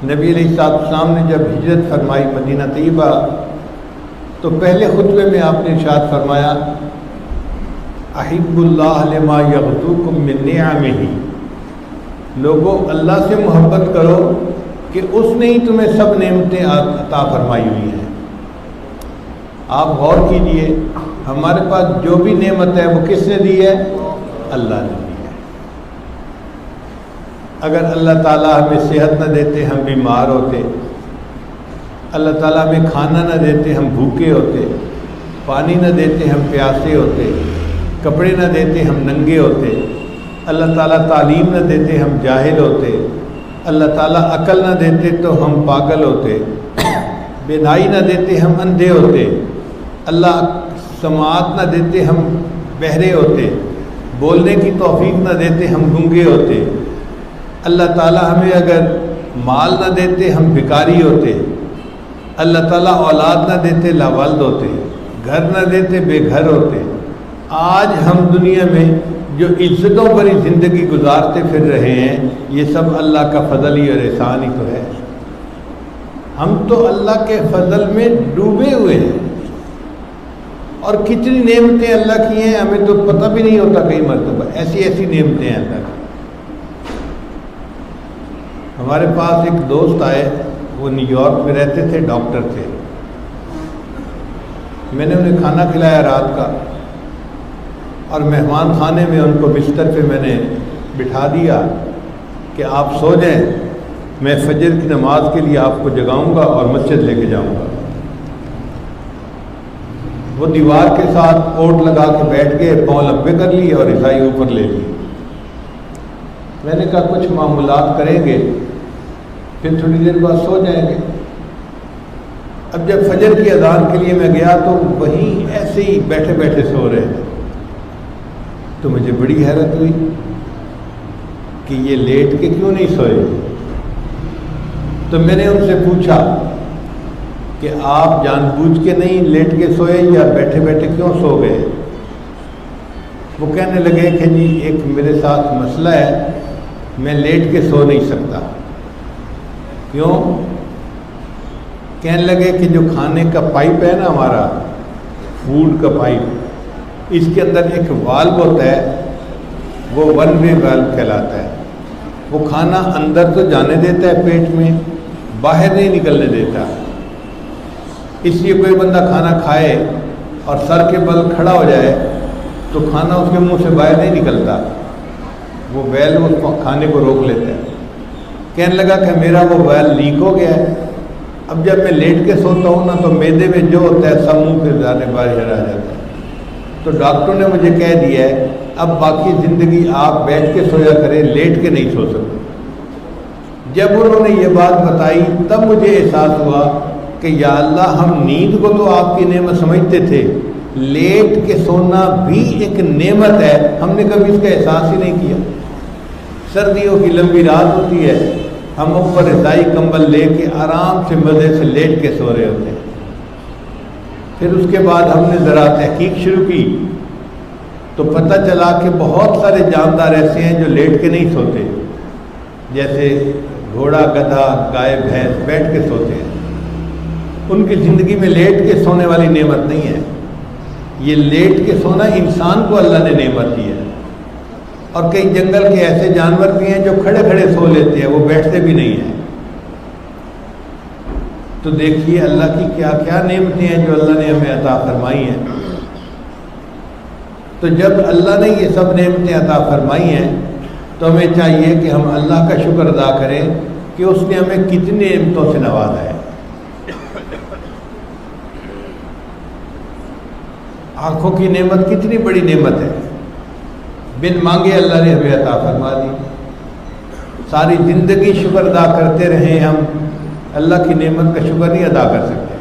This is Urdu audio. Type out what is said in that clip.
نبی علیہ السلام نے جب ہجرت فرمائی مدینہ طیبہ تو پہلے خطبے میں آپ نے ارشاد فرمایا احب اللہ لما یغدوکم من نعمہ، لوگوں اللہ سے محبت کرو کہ اس نے ہی تمہیں سب نعمتیں عطا فرمائی ہوئی ہیں۔ آپ غور کیجئے، ہمارے پاس جو بھی نعمت ہے وہ کس نے دی ہے؟ اللہ نے دی ہے۔ اگر اللہ تعالیٰ ہمیں صحت نہ دیتے ہم بیمار ہوتے، اللہ تعالیٰ ہمیں کھانا نہ دیتے ہم بھوکے ہوتے، پانی نہ دیتے ہم پیاسے ہوتے، کپڑے نہ دیتے ہم ننگے ہوتے، اللہ تعالیٰ تعلیم نہ دیتے ہم جاہل ہوتے، اللہ تعالیٰ عقل نہ دیتے تو ہم پاگل ہوتے، بینائی نہ دیتے ہم اندھے ہوتے، اللہ سماعت نہ دیتے ہم بہرے ہوتے، بولنے کی توفیق نہ دیتے ہم گنگے ہوتے، اللہ تعالیٰ ہمیں اگر مال نہ دیتے ہم بھکاری ہوتے، اللہ تعالیٰ اولاد نہ دیتے لاوالد ہوتے، گھر نہ دیتے بے گھر ہوتے۔ آج ہم دنیا میں جو عزتوں بھری زندگی گزارتے پھر رہے ہیں یہ سب اللہ کا فضل ہی اور احسان ہی تو ہے۔ ہم تو اللہ کے فضل میں ڈوبے ہوئے ہیں، اور کتنی نعمتیں اللہ کی ہیں ہمیں تو پتہ بھی نہیں ہوتا، کئی مرتبہ ایسی ایسی نعمتیں ہیں اللہ کی۔ ہمارے پاس ایک دوست آئے، وہ نیو یارک میں رہتے تھے، ڈاکٹر تھے۔ میں نے انہیں کھانا کھلایا رات کا، اور مہمان خانے میں ان کو بستر پہ میں نے بٹھا دیا کہ آپ سو جائیں، میں فجر کی نماز کے لیے آپ کو جگاؤں گا اور مسجد لے کے جاؤں گا۔ وہ دیوار کے ساتھ اوٹ لگا کے بیٹھ گئے، پاؤں لمبے کر لیے اور عیسائی اوپر لے لیے۔ میں نے کہا کچھ معمولات کریں گے پھر تھوڑی دیر بعد سو جائیں گے۔ اب جب فجر کی اذان کے لیے میں گیا تو وہیں ایسے ہی بیٹھے بیٹھے سو رہے تھے، تو مجھے بڑی حیرت ہوئی کہ یہ لیٹ کے کیوں نہیں سوئے۔ تو میں نے ان سے پوچھا کہ آپ جان بوجھ کے نہیں لیٹ کے سوئے یا بیٹھے بیٹھے کیوں سو گئے؟ وہ کہنے لگے کہ جی ایک میرے ساتھ مسئلہ ہے، میں لیٹ کے سو نہیں سکتا۔ کیوں؟ کہنے لگے کہ جو کھانے کا پائپ ہے نا ہمارا فوڈ کا پائپ، اس کے اندر ایک والو ہوتا ہے، وہ ون وے والو کہلاتا ہے۔ وہ کھانا اندر تو جانے دیتا ہے پیٹ میں، باہر نہیں نکلنے دیتا۔ اس لیے کوئی بندہ کھانا کھائے اور سر کے بل کھڑا ہو جائے تو کھانا اس کے منہ سے باہر نہیں نکلتا، وہ ویل اس کھانے کو روک لیتا ہے۔ کہنے لگا کہ میرا وہ ویل لیک ہو گیا ہے، اب جب میں لیٹ کے سوتا ہوں نا تو معدے میں جو ہوتا ہے سب منہ پہ جانے باہر آ جاتا ہے۔ تو ڈاکٹر نے مجھے کہہ دیا ہے اب باقی زندگی آپ بیٹھ کے سویا کریں، لیٹ کے نہیں سو سکتے۔ جب انہوں نے یہ بات بتائی تب مجھے احساس ہوا کہ یا اللہ، ہم نیند کو تو آپ کی نعمت سمجھتے تھے، لیٹ کے سونا بھی ایک نعمت ہے، ہم نے کبھی اس کا احساس ہی نہیں کیا۔ سردیوں کی لمبی رات ہوتی ہے، ہم اوپر رضائی کمبل لے کے آرام سے مزے سے لیٹ کے سو رہے ہوتے ہیں۔ پھر اس کے بعد ہم نے ذرا تحقیق شروع کی تو پتہ چلا کہ بہت سارے جاندار ایسے ہیں جو لیٹ کے نہیں سوتے، جیسے گھوڑا، گدھا، گائے، بھینس بیٹھ کے سوتے ہیں۔ ان کی زندگی میں لیٹ کے سونے والی نعمت نہیں ہے۔ یہ لیٹ کے سونا انسان کو اللہ نے نعمت دی ہے۔ اور کئی جنگل کے ایسے جانور بھی ہیں جو کھڑے کھڑے سو لیتے ہیں، وہ بیٹھتے بھی نہیں ہیں۔ تو دیکھیے اللہ کی کیا کیا نعمتیں ہیں جو اللہ نے ہمیں عطا فرمائی ہیں۔ تو جب اللہ نے یہ سب نعمتیں عطا فرمائی ہیں تو ہمیں چاہیے کہ ہم اللہ کا شکر ادا کریں کہ اس نے ہمیں کتنی نعمتوں سے نوازا ہے۔ آنکھوں کی نعمت کتنی بڑی نعمت ہے، بن مانگے اللہ نے ہمیں عطا فرما دی۔ ساری زندگی شکر ادا کرتے رہیں ہم، اللہ کی نعمت کا شکر نہیں ادا کر سکتے۔